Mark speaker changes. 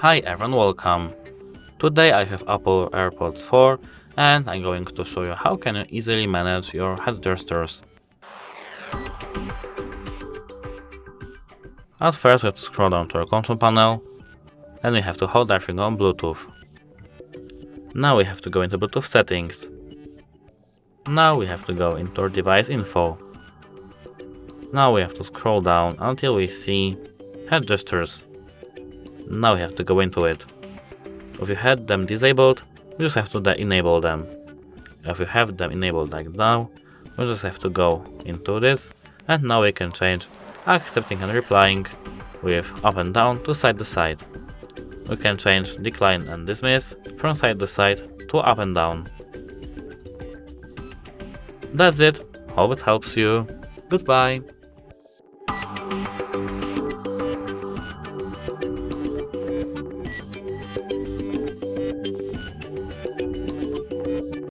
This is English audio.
Speaker 1: Hi everyone, welcome. Today I have Apple AirPods 4 and I'm going to show you how can you easily manage your head gestures. At first we have to scroll down to our control panel, then we have to hold our finger on Bluetooth. Now we have to go into Bluetooth settings. Now we have to go into our device info. Now we have to scroll down until we see head gestures. Now we have to go into it. If you had them disabled, you just have to enable them. If you have them enabled like now, we just have to go into this, and now we can change accepting and replying with up and down to side to side. We can change decline and dismiss from side to side to up and down. That's it. Hope it helps you. Goodbye.